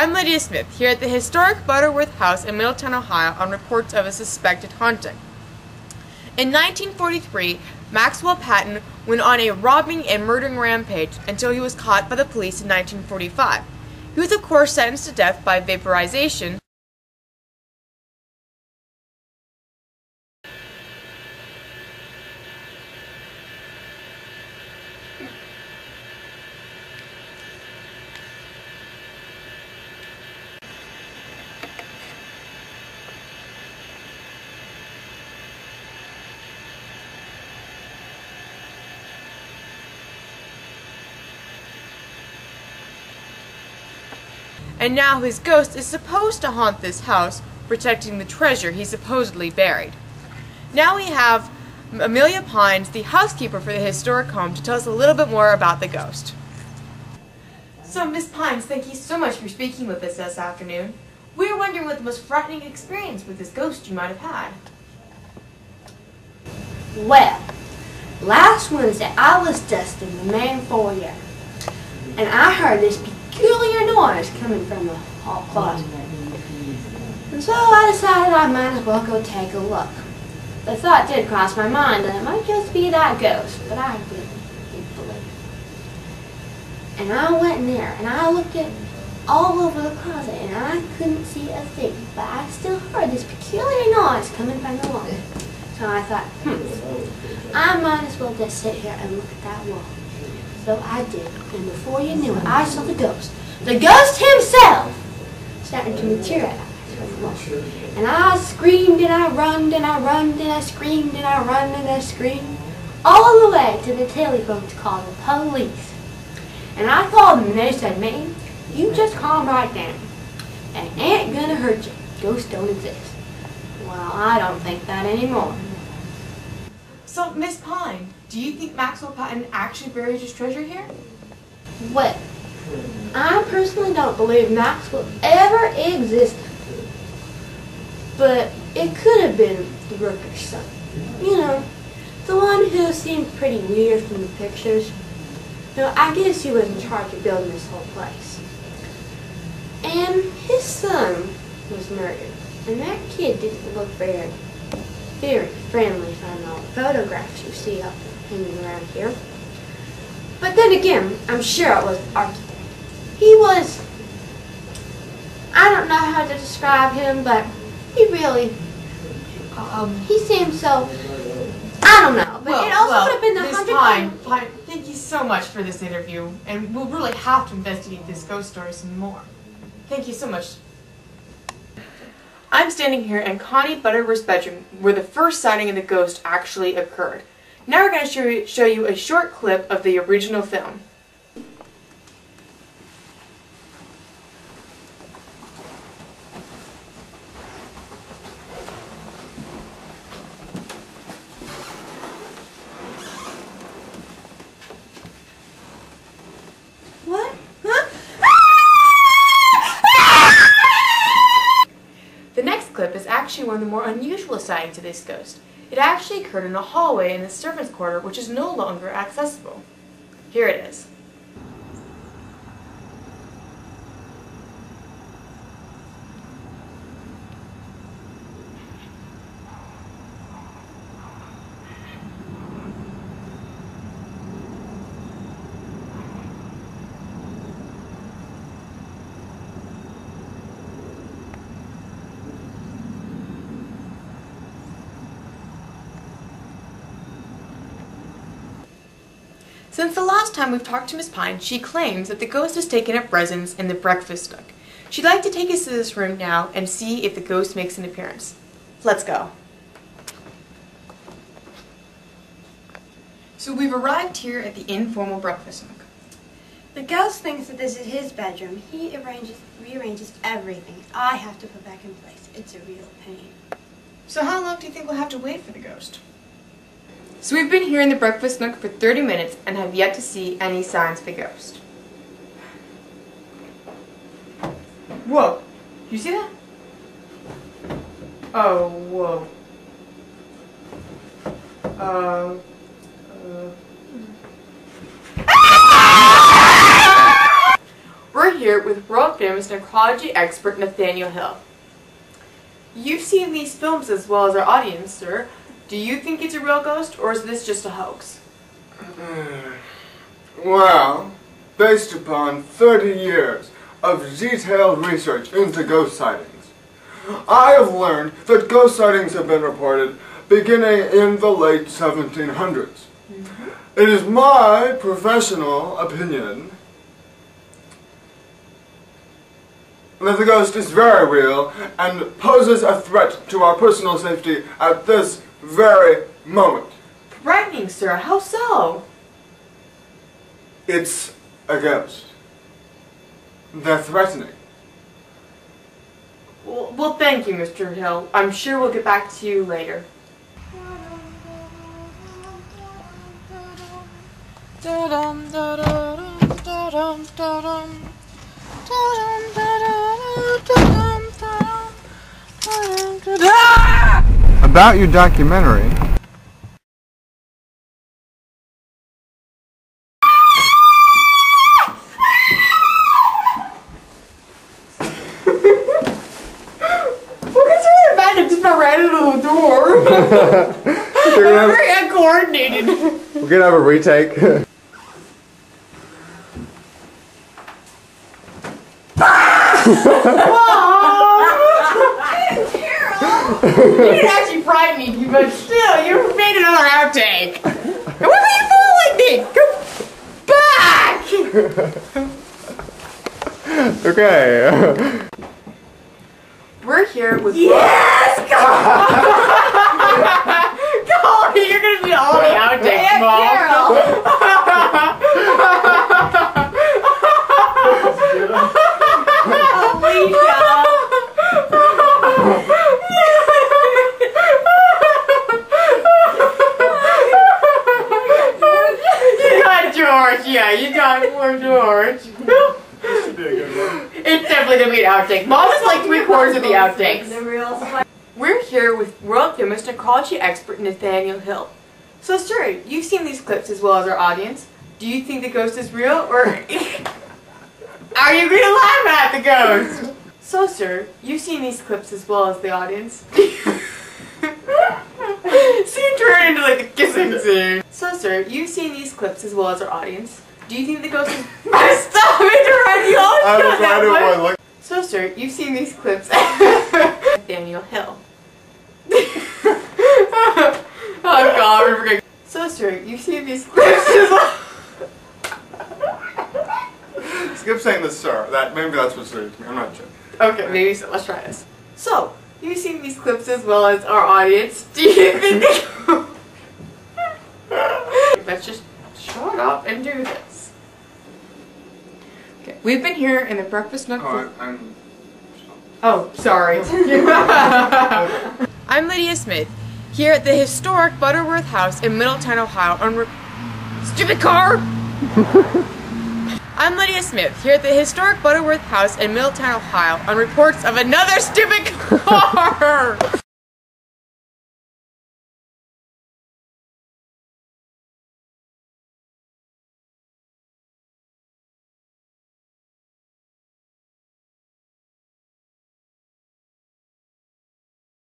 I'm Lydia Smith, here at the historic Butterworth House in Middletown, Ohio, on reports of a suspected haunting. In 1943, Maxwell Patton went on a robbing and murdering rampage until he was caught by the police in 1945. He was, of course, sentenced to death by vaporization. And now his ghost is supposed to haunt this house, protecting the treasure he supposedly buried. Now we have Amelia Pines, the housekeeper for the historic home, to tell us a little bit more about the ghost. So, Miss Pines, thank you so much for speaking with us this afternoon. We were wondering what the most frightening experience with this ghost you might have had. Well, last Wednesday I was dusting the main foyer, and I heard this peculiar noise coming from the hall closet. And so I decided I might as well go take a look. The thought did cross my mind that it might just be that ghost, but I didn't believe it. And I went in there and I looked at all over the closet and I couldn't see a thing, but I still heard this peculiar noise coming from the wall. So I thought, I might as well just sit here and look at that wall. So I did, and before you knew it, I saw the ghost. The ghost himself starting to materialize from the wall. And I screamed and I runned and I runned and I screamed and I runned and I screamed all the way to the telephone to call the police. And I called them and they said, "Man, you just calm right down. It ain't gonna hurt you. Ghosts don't exist." Well, I don't think that anymore. So, Miss Pine, do you think Maxwell Patton actually buried his treasure here? Well, I personally don't believe Maxwell ever existed. But it could have been the Rooker's son. You know, the one who seemed pretty weird from the pictures. No, I guess he was in charge of building this whole place. And his son was murdered. And that kid didn't look very friendly from all the photographs you see up hanging around here. But then again, I'm sure it was the architect. He was, I don't know how to describe him, but he really, he seemed so, I don't know. But it also could have been the Miss Pine, thank you so much for this interview, and we'll really have to investigate this ghost story some more. Thank you so much. I'm standing here in Connie Butterworth's bedroom where the first sighting of the ghost actually occurred. Now we're going to show you a short clip of the original film. What? Huh? The next clip is actually one of the more unusual sightings of this ghost. It actually occurred in a hallway in the servants' quarter, which is no longer accessible. Here it is. Since the last time we've talked to Miss Pine, she claims that the ghost has taken up residence in the breakfast nook. She'd like to take us to this room now and see if the ghost makes an appearance. Let's go. So we've arrived here at the informal breakfast nook. The ghost thinks that this is his bedroom. He rearranges everything. I have to put back in place. It's a real pain. So how long do you think we'll have to wait for the ghost? So we've been here in the breakfast nook for 30 minutes and have yet to see any signs of the ghost. Whoa! You see that? Oh, whoa. We're here with world-famous necrology expert Nathaniel Hill. You've seen these films as well as our audience, sir. Do you think it's a real ghost, or is this just a hoax? Well, based upon 30 years of detailed research into ghost sightings, I have learned that ghost sightings have been reported beginning in the late 1700s. It is my professional opinion that the ghost is very real and poses a threat to our personal safety at this very moment. Threatening, sir. How so? It's a ghost. They're threatening. Well, thank you, Mr. Hill. I'm sure we'll get back to you later. About your documentary. Right into the door. Very uncoordinated. We're gonna have a retake. You didn't actually frighten me, but still, you made another outtake. And what are you fooling me? Go back! Okay. We're here with... Yes! Golly, you're gonna be all the outtakes, Mom. You got George, yeah, you got poor George. It's definitely gonna be an outtake. Mom's like 3/4 of the outtakes. We're here with world-famous necrology expert Nathaniel Hill. So, sir, you've seen these clips as well as our audience. Do you think the ghost is real, or are you gonna laugh at the ghost? So, sir, you've seen these clips as well as the audience. See, turn into like the kissing scene. So, sir, you've seen these clips as well as our audience. Do you think the ghost is... Stop interrupting! You always So, sir, you've seen these clips. Nathaniel Hill. Oh God, we're forgetting. So, sir, you've seen these clips as well. Skip saying this, sir. Maybe that's what's saying to me. I'm not sure. Okay, maybe so. Let's try this. So, you've seen these clips as well as our audience. Do you think Let's just shut up and do this. Okay, we've been here in the breakfast nook. Oh, sorry. I'm Lydia Smith, here at the historic Butterworth House in Middletown, Ohio. Stupid car! I'm Lydia Smith, here at the historic Butterworth House in Middletown, Ohio, on reports of another stupid car!